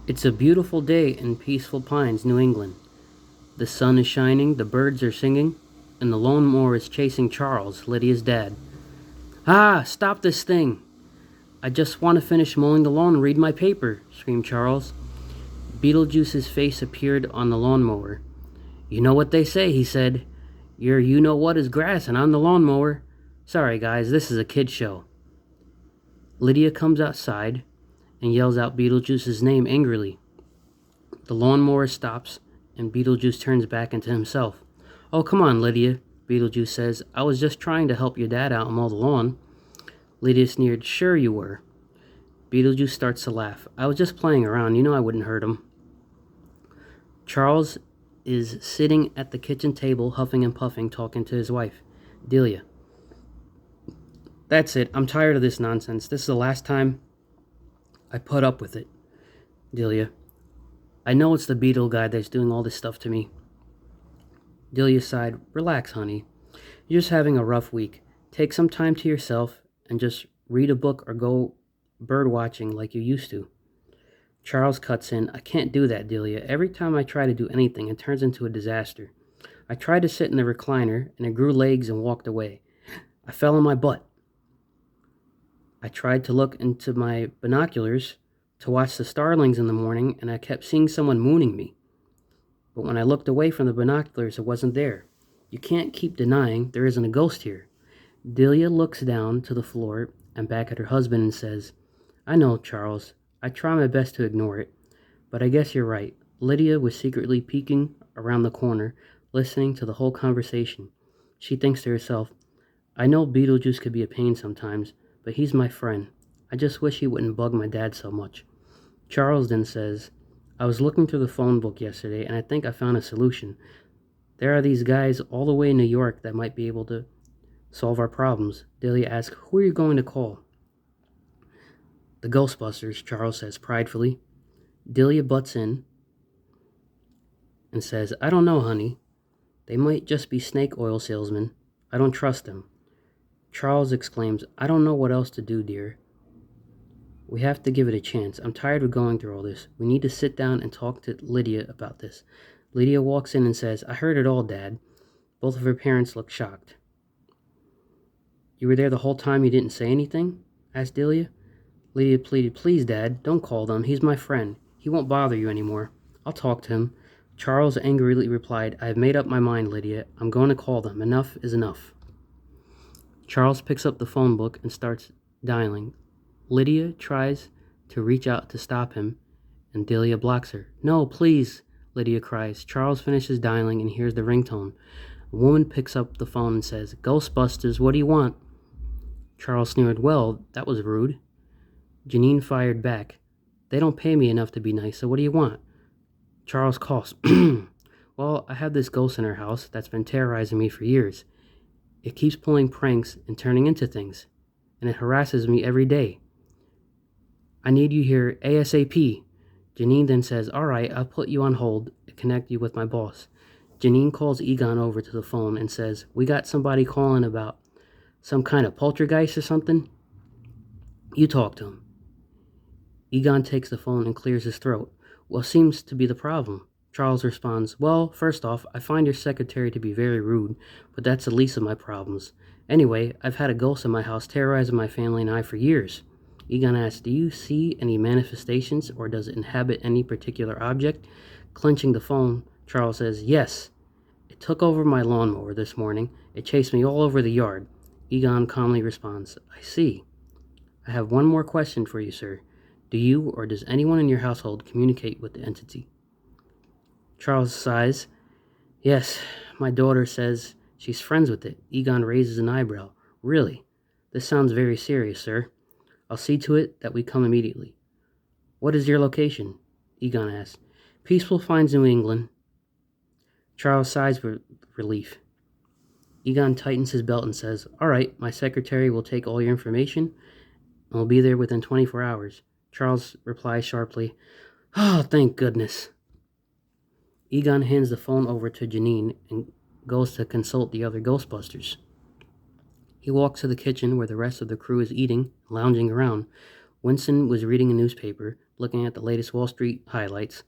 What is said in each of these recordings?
It's a beautiful day in Peaceful Pines, New England. The sun is shining, the birds are singing, and the lawnmower is chasing Charles, Lydia's dad. Ah, stop this thing! I just want to finish mowing the lawn and read my paper, screamed Charles. Beetlejuice's face appeared on the lawnmower. You know what they say, he said. Your you know what is grass and I'm the lawnmower. Sorry, guys, this is a kid's show. Lydia comes outside and yells out Beetlejuice's name angrily. The lawnmower stops, and Beetlejuice turns back into himself. Oh, come on, Lydia, Beetlejuice says. I was just trying to help your dad out and mow the lawn. Lydia sneered. Sure you were. Beetlejuice starts to laugh. I was just playing around. You know I wouldn't hurt him. Charles is sitting at the kitchen table, huffing and puffing, talking to his wife, Delia. That's it. I'm tired of this nonsense. This is the last time I put up with it, Delia. I know it's the Beetle guy that's doing all this stuff to me. Delia sighed. Relax, honey. You're just having a rough week. Take some time to yourself and just read a book or go bird watching like you used to. Charles cuts in. I can't do that, Delia. Every time I try to do anything, it turns into a disaster. I tried to sit in the recliner, and it grew legs and walked away. I fell on my butt. I tried to look into my binoculars to watch the starlings in the morning, and I kept seeing someone mooning me. But when I looked away from the binoculars, it wasn't there. You can't keep denying there isn't a ghost here. Delia looks down to the floor and back at her husband and says, I know, Charles. I try my best to ignore it. But I guess you're right. Lydia was secretly peeking around the corner, listening to the whole conversation. She thinks to herself, I know Beetlejuice could be a pain sometimes, but he's my friend. I just wish he wouldn't bug my dad so much. Charles then says, I was looking through the phone book yesterday, and I think I found a solution. There are these guys all the way in New York that might be able to solve our problems. Delia asks, who are you going to call? The Ghostbusters, Charles says pridefully. Delia butts in and says, I don't know, honey. They might just be snake oil salesmen. I don't trust them. Charles exclaims, I don't know what else to do, dear. We have to give it a chance. I'm tired of going through all this. We need to sit down and talk to Lydia about this. Lydia walks in and says, I heard it all, Dad. Both of her parents look shocked. You were there the whole time you didn't say anything? Asked Delia. Lydia pleaded, please, Dad, don't call them. He's my friend. He won't bother you anymore. I'll talk to him. Charles angrily replied, I have made up my mind, Lydia. I'm going to call them. Enough is enough. Charles picks up the phone book and starts dialing. Lydia tries to reach out to stop him, and Delia blocks her. No, please, Lydia cries. Charles finishes dialing and hears the ringtone. A woman picks up the phone and says, Ghostbusters, what do you want? Charles sneered, well, that was rude. Janine fired back. They don't pay me enough to be nice, so what do you want? Charles coughs. Well, I have this ghost in our house that's been terrorizing me for years. It keeps pulling pranks and turning into things, and it harasses me every day. I need you here ASAP. Janine then says, all right, I'll put you on hold and connect you with my boss. Janine calls Egon over to the phone and says, we got somebody calling about some kind of poltergeist or something. You talk to him. Egon takes the phone and clears his throat. What seems to be the problem? Charles responds, well, first off, I find your secretary to be very rude, but that's the least of my problems. Anyway, I've had a ghost in my house terrorizing my family and I for years. Egon asks, do you see any manifestations, or does it inhabit any particular object? Clenching the phone, Charles says, yes. It took over my lawnmower this morning. It chased me all over the yard. Egon calmly responds, I see. I have one more question for you, sir. Do you or does anyone in your household communicate with the entity? Charles sighs. Yes, my daughter says she's friends with it. Egon raises an eyebrow. Really? This sounds very serious, sir. I'll see to it that we come immediately. What is your location? Egon asks. Peaceful Pines, New England. Charles sighs with relief. Egon tightens his belt and says, all right, my secretary will take all your information and will be there within 24 hours. Charles replies sharply, oh, thank goodness. Egon hands the phone over to Janine and goes to consult the other Ghostbusters. He walks to the kitchen where the rest of the crew is eating, lounging around. Winston was reading a newspaper. looking at the latest Wall Street highlights.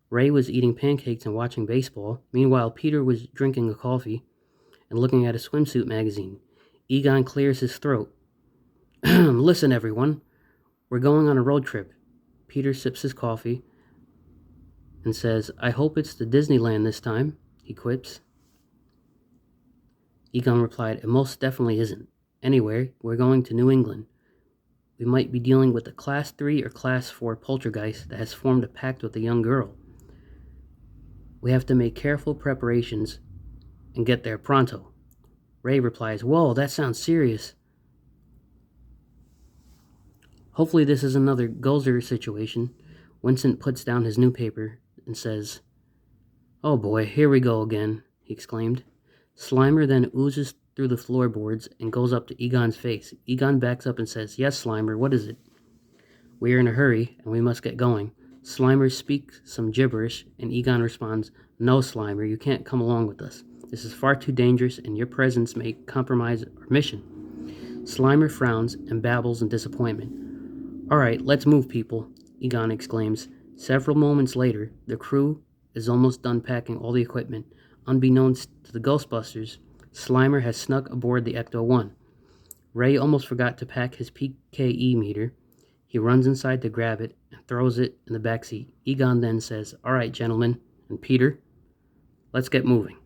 Ray was eating pancakes and watching baseball. Meanwhile, Peter was drinking a coffee and looking at a swimsuit magazine. Egon clears his throat. Listen, everyone. We're going on a road trip. Peter sips his coffee and says, I hope it's to Disneyland this time, he quips. Egon replied, it most definitely isn't. Anyway, we're going to New England. We might be dealing with a Class 3 or Class 4 poltergeist that has formed a pact with a young girl. We have to make careful preparations and get there pronto. Ray replies, whoa, that sounds serious. Hopefully this is another Gozer situation. Vincent puts down his newspaper and says, oh boy, here we go again, he exclaimed. Slimer then oozes through the floorboards and goes up to Egon's face. Egon backs up and says, yes, Slimer, what is it? We are in a hurry and we must get going. Slimer speaks some gibberish and Egon responds, no, Slimer, you can't come along with us. This is far too dangerous and your presence may compromise our mission. Slimer frowns and babbles in disappointment. All right, let's move, people, Egon exclaims. Several moments later, the crew is almost done packing all the equipment. Unbeknownst to the Ghostbusters, Slimer has snuck aboard the Ecto-1. Ray almost forgot to pack his PKE meter. He runs inside to grab it and throws it in the backseat. Egon then says, all right, gentlemen, and Peter, let's get moving.